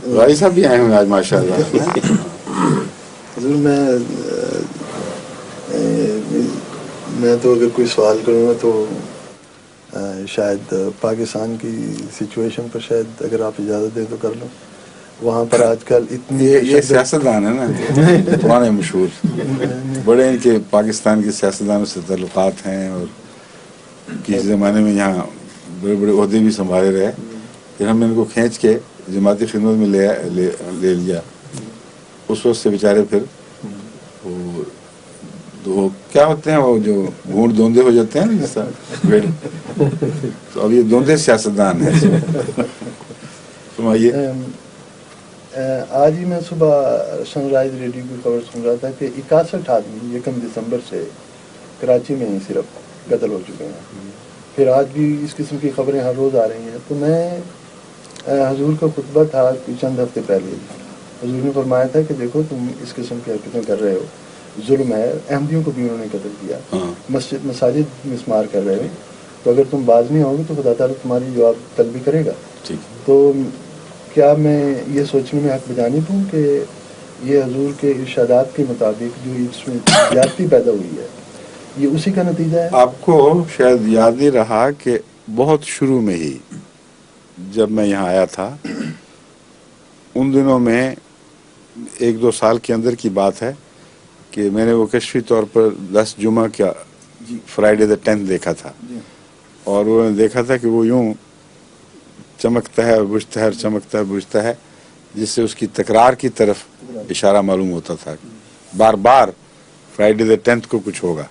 بھائی صاحب بھی آئے ہوئے آج ماشاء اللہ. حضور میں تو اگر کوئی سوال کروں گا تو شاید پاکستان کی سچویشن پر شاید اگر آپ اجازت دیں تو کر لوں. وہاں پر آج کل اتنی یہ سیاستدان ہے نا تمہارے مشہور بڑے ان کے پاکستان کے سیاستدانوں سے تعلقات ہیں اور کسی زمانے میں یہاں بڑے بڑے عہدے بھی سنبھالے رہے. پھر ہم نے ان کو کھینچ کے جماعتی خدمت میں لے لیا. اس وقت سے بیچارے پھر وہ کیا ہوتے ہیں وہ جو گھونٹ دوندے ہو جاتے ہیں نا جیسا تو اب یہ دوندے سیاستدان ہیں. سنائیے. آج ہی میں صبح سن رائز ریڈیو کی خبر سن رہا تھا کہ 61 آدمی 1 دسمبر سے کراچی میں ہی صرف قتل ہو چکے ہیں. پھر آج بھی اس قسم کی خبریں ہر روز آ رہی ہیں. تو میں حضور کا خطبہ تھا چند ہفتے پہلے. حضور نے فرمایا تھا کہ دیکھو تم اس قسم کی حرکتیں کر رہے ہو, ظلم ہے. احمدیوں کو بھی انہوں نے قتل کیا, مساجد مسمار کر رہے ہو. تو اگر تم باز نہیں ہوگے تو خدا تعالیٰ تمہاری جواب طلبی کرے گا. تو کیا میں یہ سوچنے میں حق بجانب ہوں کہ یہ حضور کے ارشادات کے مطابق جو اس میں زیادتی پیدا ہوئی ہے یہ اسی کا نتیجہ ہے؟ آپ کو شاید یاد نہیں رہا کہ بہت شروع میں ہی جب میں یہاں آیا تھا ان دنوں میں 1-2 سال کے اندر کی بات ہے کہ میں نے وہ کشفی طور پر 10 جمعہ کا فرائیڈے دا 10th دیکھا تھا. اور وہ دیکھا تھا کہ وہ یوں چمکتا ہے اور بجھتا ہے اور چمکتا ہے بجھتا ہے, جس سے اس کی تکرار کی طرف اشارہ معلوم ہوتا تھا. بار بار فرائیڈے دا 10th کو کچھ ہوگا.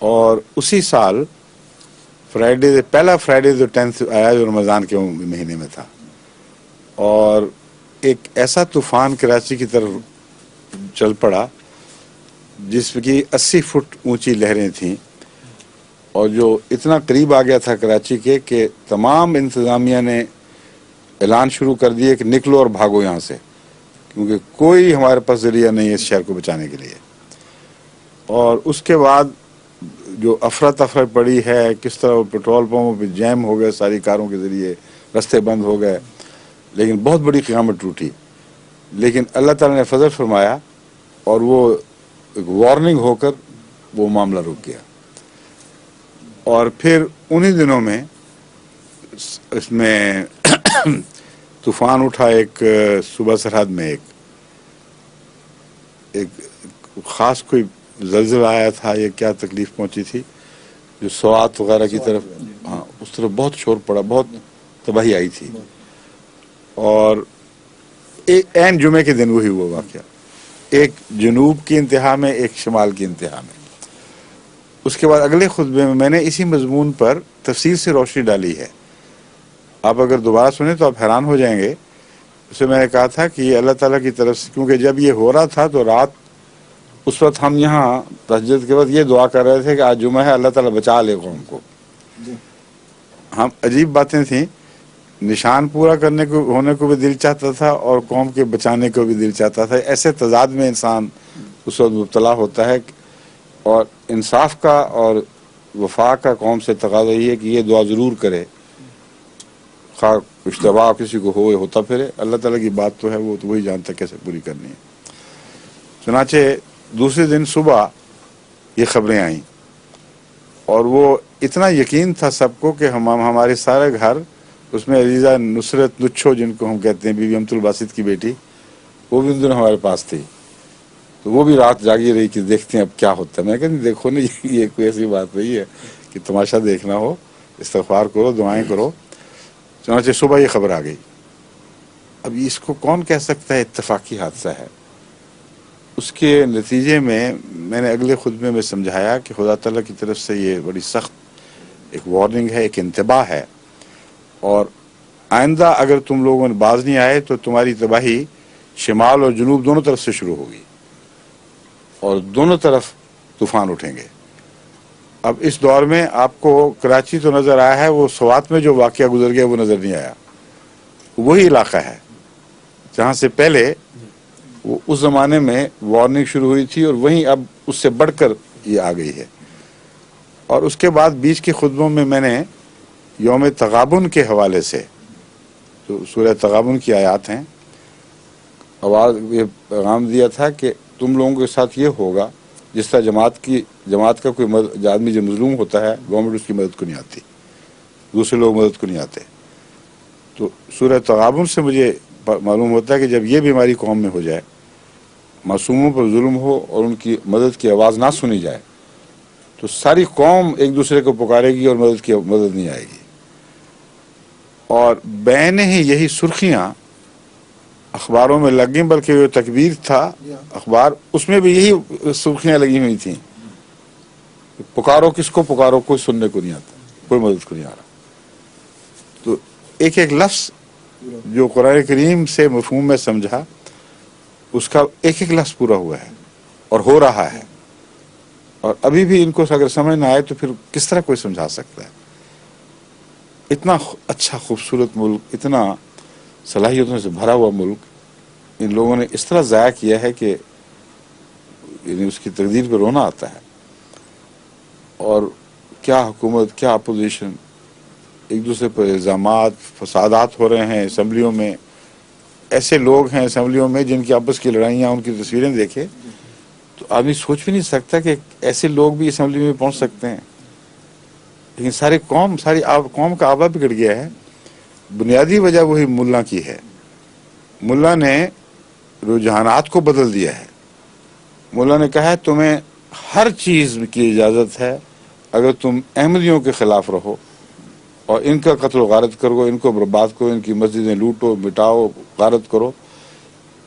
اور اسی سال پہلا فرائیڈے دا 10th آیا جو رمضان کے مہینے میں تھا. اور ایک ایسا طوفان کراچی کی طرف چل پڑا جس کی 80 فٹ اونچی لہریں تھیں اور جو اتنا قریب آ گیا تھا کراچی کے کہ تمام انتظامیہ نے اعلان شروع کر دیے کہ نکلو اور بھاگو یہاں سے, کیونکہ کوئی ہمارے پاس ذریعہ نہیں ہے اس شہر کو بچانے کے لیے. اور اس کے بعد جو افراتفری پڑی ہے, کس طرح وہ پیٹرول پمپوں پہ جیم ہو گئے ساری کاروں کے ذریعے, رستے بند ہو گئے, لیکن بہت بڑی قیامت ٹوٹی. لیکن اللہ تعالیٰ نے فضل فرمایا اور وہ ایک وارننگ ہو کر وہ معاملہ رک گیا. اور پھر انہی دنوں میں اس میں طوفان اٹھا ایک صوبہ سرحد میں ایک خاص کوئی زلزلہ آیا تھا یا کیا تکلیف پہنچی تھی جو سوات وغیرہ کی طرف, ہاں اس طرف بہت شور پڑا, بہت تباہی آئی تھی. اور ایک عین جمعے کے دن وہی ہوا واقعہ, ایک جنوب کی انتہا میں ایک شمال کی انتہا میں. اس کے بعد اگلے خطبے میں نے اسی مضمون پر تفصیل سے روشنی ڈالی ہے. آپ اگر دوبارہ سنیں تو آپ حیران ہو جائیں گے. اسے میں نے کہا تھا کہ یہ اللہ تعالیٰ کی طرف سے, کیونکہ جب یہ ہو رہا تھا تو رات اس وقت ہم یہاں تہجد کے بعد یہ دعا کر رہے تھے کہ آج جمعہ ہے, اللہ تعالیٰ بچا لے قوم کو. ہم عجیب باتیں تھیں, نشان پورا کرنے کو ہونے کو بھی دل چاہتا تھا اور قوم کے بچانے کو بھی دل چاہتا تھا. ایسے تضاد میں انسان اس وقت مبتلا ہوتا ہے. اور انصاف کا اور وفا کا قوم سے تقاضا یہ ہے کہ یہ دعا ضرور کرے, خواہ اشتباہ کسی کو ہوتا پھرے. اللہ تعالیٰ کی بات تو ہے, وہ تو وہی جانتا کیسے پوری کرنی ہے. چنانچہ دوسرے دن صبح یہ خبریں آئیں اور وہ اتنا یقین تھا سب کو کہ ہمارے سارے گھر, اس میں عزیزہ نصرت نچھو جن کو ہم کہتے ہیں, بی بی امت الباسط کی بیٹی, وہ بھی ان دنوں ہمارے پاس تھی. تو وہ بھی رات جاگی رہی کہ دیکھتے ہیں اب کیا ہوتا ہے. میں کہتے دیکھو نا یہ کوئی ایسی بات نہیں ہے کہ تماشا دیکھنا ہو, استغفار کرو, دعائیں کرو. چنانچہ صبح یہ خبر آ گئی. اب اس کو کون کہہ سکتا ہے اتفاقی حادثہ ہے؟ اس کے نتیجے میں نے اگلے خطبے میں سمجھایا کہ خدا تعالیٰ کی طرف سے یہ بڑی سخت ایک وارننگ ہے, ایک انتباہ ہے. اور آئندہ اگر تم لوگوں نے باز نہیں آئے تو تمہاری تباہی شمال اور جنوب دونوں طرف سے شروع ہوگی اور دونوں طرف طوفان اٹھیں گے. اب اس دور میں آپ کو کراچی تو نظر آیا ہے, وہ سوات میں جو واقعہ گزر گیا وہ نظر نہیں آیا. وہی علاقہ ہے جہاں سے پہلے وہ اس زمانے میں وارننگ شروع ہوئی تھی اور وہیں اب اس سے بڑھ کر یہ آ گئی ہے. اور اس کے بعد بیچ کے خطبوں میں نے یوم تغابن کے حوالے سے جو سورہ تغابن کی آیات ہیں، آواز یہ پیغام دیا تھا کہ تم لوگوں کے ساتھ یہ ہوگا جس طرح جماعت کا کوئی آدمی جو مظلوم ہوتا ہے، گورنمنٹ اس کی مدد کو نہیں آتی، دوسرے لوگ مدد کو نہیں آتے. تو سورہ تغابن سے مجھے معلوم ہوتا ہے کہ جب یہ بیماری قوم میں ہو جائے، معصوموں پر ظلم ہو اور ان کی مدد کی آواز نہ سنی جائے، تو ساری قوم ایک دوسرے کو پکارے گی اور مدد نہیں آئے گی. اور بین ہی یہی سرخیاں اخباروں میں لگ گئیں، بلکہ جو تکبیر تھا اخبار اس میں بھی یہی سرخیاں لگی ہوئی تھیں، پکارو کس کو پکارو، کوئی سننے کو نہیں آتا، کوئی مدد کو نہیں آ رہا. تو ایک ایک لفظ جو قرآن کریم سے مفہوم میں سمجھا، اس کا ایک ایک لفظ پورا ہوا ہے اور ہو رہا ہے. اور ابھی بھی ان کو اگر سمجھ نہ آئے تو پھر کس طرح کوئی سمجھا سکتا ہے؟ اتنا اچھا خوبصورت ملک، اتنا صلاحیتوں سے بھرا ہوا ملک ان لوگوں نے اس طرح ضائع کیا ہے کہ یعنی اس کی تقدیر پہ رونا آتا ہے. اور کیا حکومت، کیا اپوزیشن، ایک دوسرے پر الزامات، فسادات ہو رہے ہیں اسمبلیوں میں. ایسے لوگ ہیں اسمبلیوں میں جن کی آپس کی لڑائیاں، ان کی تصویریں دیکھے تو آدمی سوچ بھی نہیں سکتا کہ ایسے لوگ بھی اسمبلی میں پہنچ سکتے ہیں. لیکن ساری قوم کا آبا بگڑ گیا ہے. بنیادی وجہ وہی ملا کی ہے. ملا نے رجحانات کو بدل دیا ہے. ملا نے کہا ہے تمہیں ہر چیز کی اجازت ہے اگر تم احمدیوں کے خلاف رہو اور ان کا قتل و غارت کرو، ان کو برباد کرو، ان کی مسجدیں لوٹو، مٹاؤ، غارت کرو.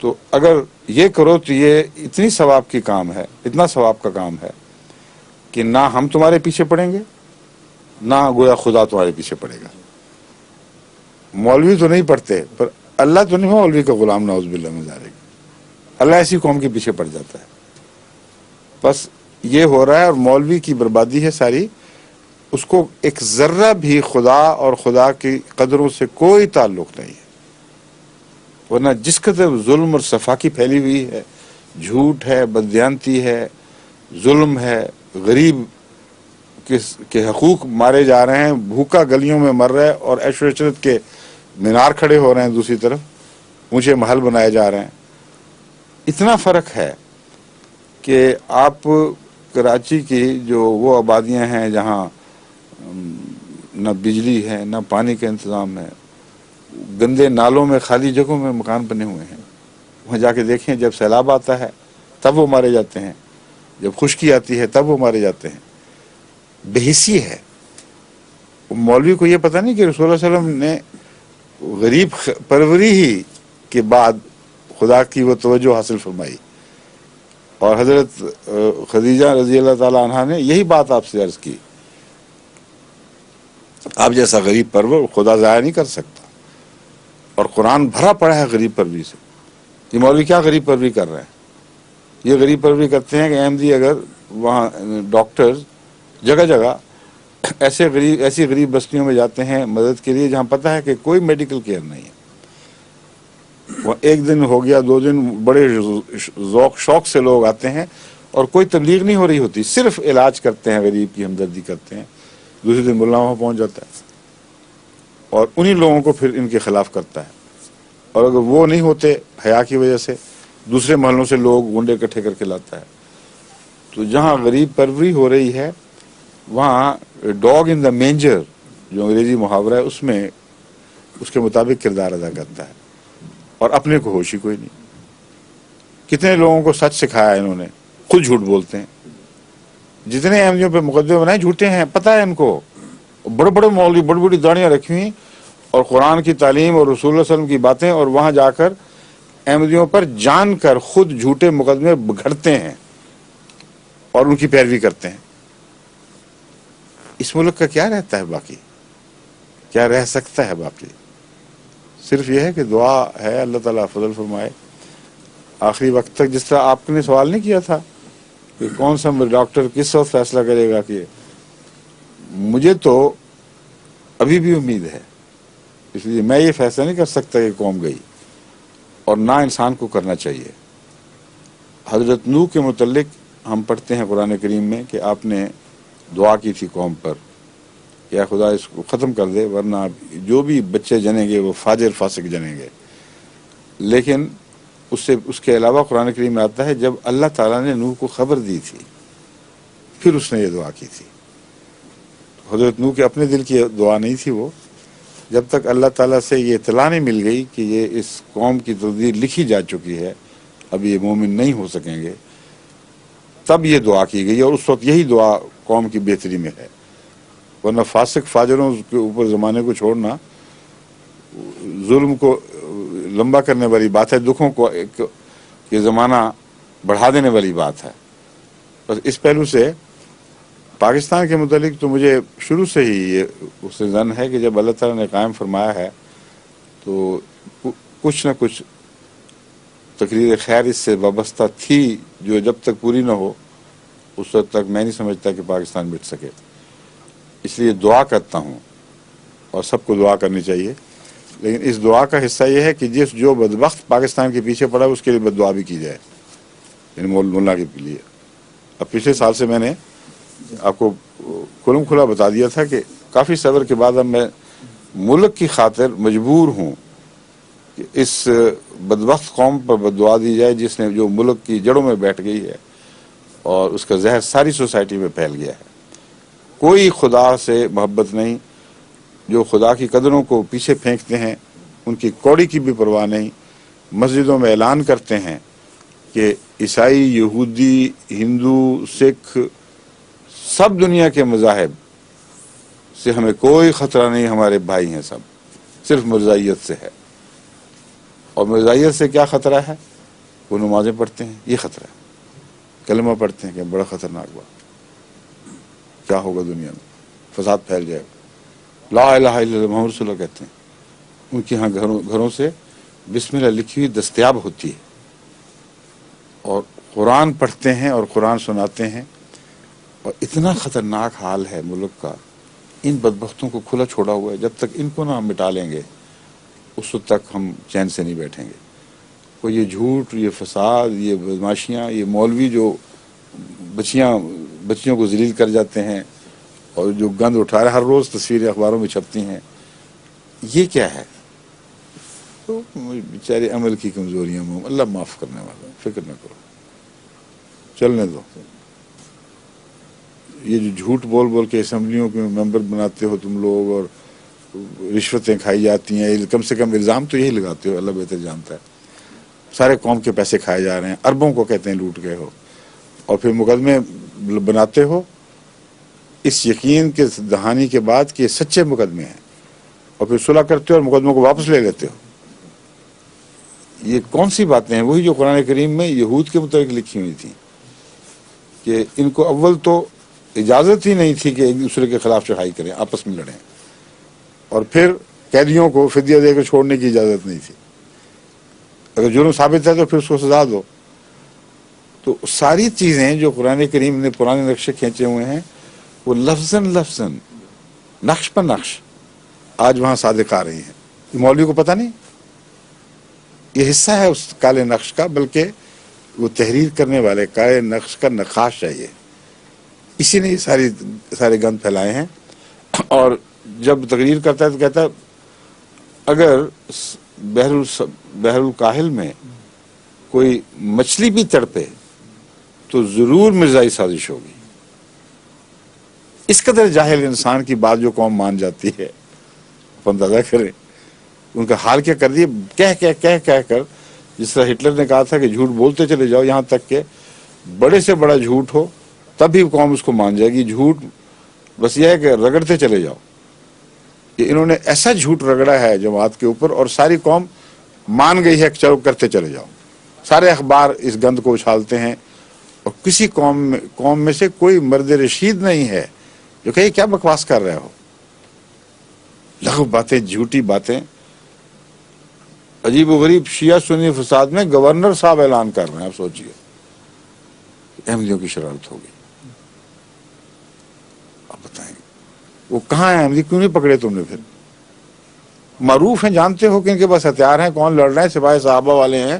تو اگر یہ کرو تو یہ اتنی ثواب کی کام ہے، اتنا ثواب کا کام ہے کہ نہ ہم تمہارے پیچھے پڑیں گے، نہ گویا خدا تمہارے پیچھے پڑے گا. مولوی تو نہیں پڑھتے، پر اللہ تو نہیں مولوی کا غلام، نعوذ باللہ من ذالک. اللہ ایسی قوم کے پیچھے پڑ جاتا ہے. بس یہ ہو رہا ہے، اور مولوی کی بربادی ہے ساری. اس کو ایک ذرہ بھی خدا اور خدا کی قدروں سے کوئی تعلق نہیں ہے. ورنہ جس قدر ظلم اور سفاکی پھیلی ہوئی ہے، جھوٹ ہے، بددیانتی ہے، ظلم ہے، غریب کے حقوق مارے جا رہے ہیں، بھوکا گلیوں میں مر رہے ہیں، اور عیش و عشرت کے مینار کھڑے ہو رہے ہیں، دوسری طرف اونچے محل بنائے جا رہے ہیں. اتنا فرق ہے کہ آپ کراچی کی جو وہ آبادیاں ہیں جہاں نہ بجلی ہے، نہ پانی کا انتظام ہے، گندے نالوں میں، خالی جگہوں میں مکان بنے ہوئے ہیں، وہاں جا کے دیکھیں جب سیلاب آتا ہے تب وہ مارے جاتے ہیں، جب خشکی آتی ہے تب وہ مارے جاتے ہیں. بے حسی ہے. مولوی کو یہ پتہ نہیں کہ رسول اللہ علیہ وسلم نے غریب پروری ہی کے بعد خدا کی وہ توجہ حاصل فرمائی، اور حضرت خدیجہ رضی اللہ تعالی عنہا نے یہی بات آپ سے عرض کی. آپ جیسا غریب پرور خدا ضائع نہیں کر سکتا. اور قرآن بھرا پڑا ہے غریب پروری سے. یہ مولوی کیا غریب پروری کر رہے ہیں؟ یہ غریب پروری کرتے ہیں کہ احمدی اگر وہاں ڈاکٹرز جگہ جگہ ایسی غریب بستیوں میں جاتے ہیں مدد کے لیے جہاں پتہ ہے کہ کوئی میڈیکل کیئر نہیں ہے. وہ ایک دن ہو گیا، 2 دن، بڑے ذوق شوق سے لوگ آتے ہیں اور کوئی تبلیغ نہیں ہو رہی ہوتی، صرف علاج کرتے ہیں، غریب کی ہمدردی کرتے ہیں. دوسرے دن ملا وہاں پہنچ جاتا ہے اور انہی لوگوں کو پھر ان کے خلاف کرتا ہے. اور اگر وہ نہیں ہوتے حیا کی وجہ سے دوسرے محلوں سے لوگ گنڈے اکٹھے کر کے لاتا ہے. تو جہاں غریب پروری ہو رہی ہے وہاں ڈاگ ان دا مینجر جو انگریزی محاورہ ہے اس میں اس کے مطابق کردار ادا کرتا ہے، اور اپنے کو ہوش ہی کوئی نہیں. کتنے لوگوں کو سچ سکھایا انہوں نے، خود جھوٹ بولتے ہیں. جتنے احمدیوں پہ مقدمے بنائے جھوٹے ہیں، پتہ ہے ان کو. بڑے بڑے مولوی بڑی بڑی داڑیاں رکھی ہوئی اور قرآن کی تعلیم اور رسول اللہ صلی اللہ علیہ وسلم کی باتیں، اور وہاں جا کر احمدیوں پر جان کر خود جھوٹے مقدمے گھڑتے ہیں اور ان کی پیروی کرتے ہیں. اس ملک کا کیا رہتا ہے باقی؟ کیا رہ سکتا ہے باقی؟ صرف یہ ہے کہ دعا ہے اللہ تعالیٰ فضل فرمائے. آخری وقت تک جس طرح آپ نے سوال نہیں کیا تھا کہ کون سا ڈاکٹر کس وقت فیصلہ کرے گا، کہ مجھے تو ابھی بھی امید ہے. اس لیے میں یہ فیصلہ نہیں کر سکتا کہ قوم گئی، اور نہ انسان کو کرنا چاہیے. حضرت نوح کے متعلق ہم پڑھتے ہیں قرآن کریم میں کہ آپ نے دعا کی تھی قوم پر یا خدا اس کو ختم کر دے، ورنہ جو بھی بچے جنیں گے وہ فاجر فاسق جنیں گے. لیکن اس کے علاوہ قرآن کریم میں آتا ہے جب اللہ تعالیٰ نے نوح کو خبر دی تھی پھر اس نے یہ دعا کی تھی. حضرت نوح کے اپنے دل کی دعا نہیں تھی وہ، جب تک اللہ تعالیٰ سے یہ اطلاع نہیں مل گئی کہ یہ اس قوم کی تقدیر لکھی جا چکی ہے، اب یہ مومن نہیں ہو سکیں گے، تب یہ دعا کی گئی. اور اس وقت یہی دعا قوم کی بہتری میں ہے. ورنہ فاسق فاجروں کے اوپر زمانے کو چھوڑنا ظلم کو لمبا کرنے والی بات ہے، دکھوں کو یہ زمانہ بڑھا دینے والی بات ہے. بس اس پہلو سے پاکستان کے متعلق تو مجھے شروع سے ہی یہ اس سے ظن ہے کہ جب اللہ تعالیٰ نے قائم فرمایا ہے تو کچھ نہ کچھ تقریر خیر اس سے وابستہ تھی، جو جب تک پوری نہ ہو اس وقت تک میں نہیں سمجھتا کہ پاکستان مٹ سکے. اس لیے دعا کرتا ہوں، اور سب کو دعا کرنی چاہیے، لیکن اس دعا کا حصہ یہ ہے کہ جو بدبخت پاکستان کے پیچھے پڑا اس کے لیے بد دعا بھی کی جائے، یعنی مولا کے لیے. اب پچھلے سال سے میں نے آپ کو کھلم کھلا بتا دیا تھا کہ کافی صبر کے بعد اب میں ملک کی خاطر مجبور ہوں کہ اس بدبخت قوم پر بد دعا دی جائے جس نے جو ملک کی جڑوں میں بیٹھ گئی ہے اور اس کا زہر ساری سوسائٹی میں پھیل گیا ہے. کوئی خدا سے محبت نہیں، جو خدا کی قدروں کو پیچھے پھینکتے ہیں ان کی کوڑی کی بھی پرواہ نہیں. مسجدوں میں اعلان کرتے ہیں کہ عیسائی، یہودی، ہندو، سکھ، سب دنیا کے مذاہب سے ہمیں کوئی خطرہ نہیں، ہمارے بھائی ہیں سب، صرف مرزائیت سے ہے. اور مرزائیت سے کیا خطرہ ہے؟ وہ نمازیں پڑھتے ہیں، یہ خطرہ ہے. کلمہ پڑھتے ہیں کہ بڑا خطرناک بات، کیا ہوگا دنیا میں، فساد پھیل جائے گا. لا الہ الا اللہ محمد رسول اللہ کہتے ہیں. ان کے ہاں گھروں سے بسم اللہ لکھی ہوئی دستیاب ہوتی ہے، اور قرآن پڑھتے ہیں اور قرآن سناتے ہیں. اور اتنا خطرناک حال ہے ملک کا، ان بدبختوں کو کھلا چھوڑا ہوا ہے. جب تک ان کو نہ ہم مٹا لیں گے اس وقت تک ہم چین سے نہیں بیٹھیں گے. کوئی یہ جھوٹ، یہ فساد، یہ بدماشیاں، یہ مولوی جو بچیوں کو ذلیل کر جاتے ہیں اور جو گند اٹھا رہے، ہر روز تصویریں اخباروں میں چھپتی ہیں، یہ کیا ہے؟ تو بیچارے عمل کی کمزوریاں میں اللہ معاف کرنے والا، فکر نہ کرو، چلنے دو. یہ جو جھوٹ بول بول کے اسمبلیوں کے ممبر بناتے ہو تم لوگ، اور رشوتیں کھائی جاتی ہیں، کم سے کم الزام تو یہی لگاتے ہو، اللہ بہتر جانتا ہے. سارے قوم کے پیسے کھائے جا رہے ہیں، اربوں کو کہتے ہیں لوٹ گئے ہو، اور پھر مقدمے بناتے ہو اس یقین کے دہانی کے بعد کہ یہ سچے مقدمے ہیں، اور پھر صلح کرتے ہو اور مقدموں کو واپس لے لیتے ہو. یہ کون سی باتیں ہیں؟ وہی جو قرآن کریم میں یہود کے متعلق لکھی ہوئی تھیں کہ ان کو اول تو اجازت ہی نہیں تھی کہ ایک دوسرے کے خلاف چڑھائی کریں، آپس میں لڑیں، اور پھر قیدیوں کو فدیہ دے کر چھوڑنے کی اجازت نہیں تھی. اگر جرم ثابت ہے تو پھر اس کو سزا دو. تو ساری چیزیں جو قرآن کریم نے پرانے نقشے کھینچے ہوئے ہیں وہ لفظاً نقش پر نقش آج وہاں صادق آ رہی ہیں. یہ مولوی کو پتہ نہیں، یہ حصہ ہے اس کالے نقش کا، بلکہ وہ تحریر کرنے والے کالے نقش کا نقاش ہے. یہ اسی نے یہ سارے گند پھیلائے ہیں. اور جب تقریر کرتا ہے تو کہتا ہے اگر بحر الکاہل میں کوئی مچھلی بھی تڑپے تو ضرور مرزائی سازش ہوگی. اس قدر جاہل انسان کی بات جو قوم مان جاتی ہے، اندازہ کریں ان کا حال کیا کر دیا. کہہ کر، جس طرح ہٹلر نے کہا تھا کہ جھوٹ بولتے چلے جاؤ یہاں تک کہ بڑے سے بڑا جھوٹ ہو تب بھی قوم اس کو مان جائے گی. جھوٹ بس یہ ہے کہ رگڑتے چلے جاؤ. کہ انہوں نے ایسا جھوٹ رگڑا ہے جماعت کے اوپر اور ساری قوم مان گئی ہے کہ چلو کرتے چلے جاؤ. سارے اخبار اس گند کو اچھالتے ہیں، اور کسی قوم میں سے کوئی مرد رشید نہیں ہے جو کہ کیا بکواس کر رہے ہو، لغو باتیں، جھوٹی باتیں. عجیب و غریب شیعہ سنی فساد میں گورنر صاحب اعلان کر رہے ہیں. آپ سوچئے احمدیوں کی شرارت ہوگی. آپ بتائیں وہ کہاں ہیں احمدی؟ کیوں نہیں پکڑے تم نے؟ پھر معروف ہیں، جانتے ہو کہ ان کے پاس ہتھیار ہیں، کون لڑ رہے ہیں، سپاہی صحابہ والے ہیں،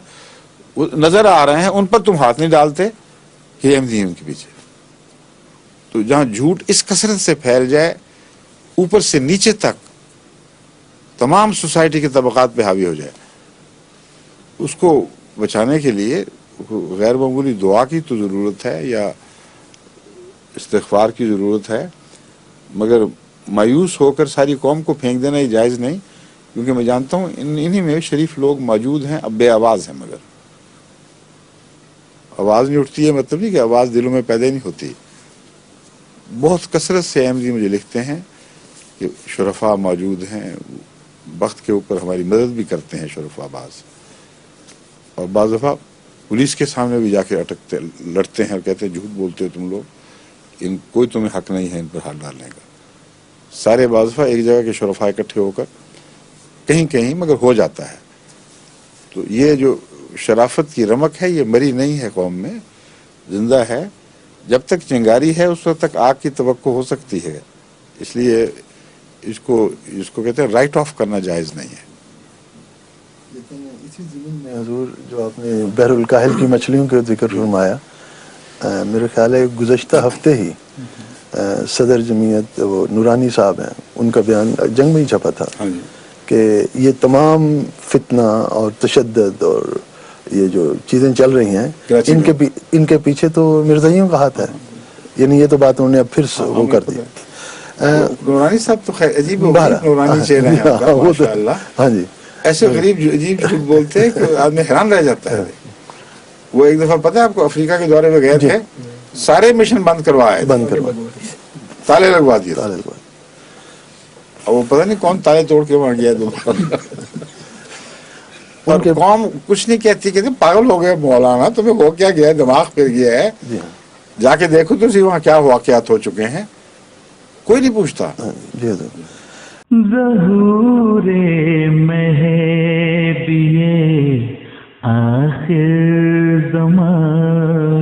نظر آ رہے ہیں، ان پر تم ہاتھ نہیں ڈالتے کہ احمدی ہیں ان کے پیچھے. تو جہاں جھوٹ اس کثرت سے پھیل جائے اوپر سے نیچے تک تمام سوسائٹی کے طبقات پہ حاوی ہو جائے. اس کو بچانے کے لیے غیر معمولی دعا کی تو ضرورت ہے یا استغفار کی ضرورت ہے، مگر مایوس ہو کر ساری قوم کو پھینک دینا یہ جائز نہیں، کیونکہ میں جانتا ہوں انہی میں شریف لوگ موجود ہیں، اب بے آواز ہیں، مگر آواز نہیں اٹھتی ہے مطلب نہیں کہ آواز دلوں میں پیدا نہیں ہوتی. بہت کثرت سے احمدی مجھے لکھتے ہیں کہ شرفاء موجود ہیں، وقت کے اوپر ہماری مدد بھی کرتے ہیں شرفاء بعض، اور بعض دفعہ پولیس کے سامنے بھی جا کے اٹکتے لڑتے ہیں اور کہتے ہیں جھوٹ بولتے ہو تم لوگ، کوئی تمہیں حق نہیں ہے ان پر ہاتھ ڈالنے کا. سارے بعض دفعہ ایک جگہ کے شرفاء اکٹھے ہو کر کہیں کہیں مگر ہو جاتا ہے. تو یہ جو شرافت کی رمق ہے یہ مری نہیں ہے، قوم میں زندہ ہے. جب تک چنگاری ہے اس وقت تک آگ کی توقع ہو سکتی ہے، اس لیے اس کو کہتے ہیں رائٹ آف کرنا جائز نہیں ہے. لیکن اسی ضمن میں حضور جو آپ نے بحر الکاہل کی مچھلیوں کا ذکر فرمایا، میرے خیال ہے گزشتہ ہفتے ہی صدر جمعیت وہ نورانی صاحب ہیں، ان کا بیان جنگ میں ہی چھپا تھا کہ یہ تمام فتنہ اور تشدد اور یہ جو چیزیں چل رہی ہیں ان کے پیچھے تو مرزائیوں کا ہاتھ ہے. یعنی یہ تو بات انہوں نے اب پھر وہ کر دی. نورانی صاحب تو خیر عجیب و غریب نورانی چہرہ ہیں ان کا، ماشاءاللہ. ہاں جی، ایسے غریب عجیب جھوٹ بولتے ہیں کہ آدمی حیران رہ جاتا ہے. وہ ایک دفعہ پتہ ہے آپ کو افریقہ کے دورے میں گئے تھے، سارے مشن بند کروائے، تالے لگوا دیے، اور وہ پتہ نہیں کون تالے توڑ کے وہاں گیا دوبارہ. اور قوم کچھ نہیں کہتی، کہتے پاگل ہو گئے مولانا، تمہیں ہو کیا گیا، دماغ پھر گیا ہے، جا کے دیکھو تو سی وہاں کیا واقعات ہو چکے ہیں. کوئی نہیں پوچھتا. ظہور مہدی آخر زمان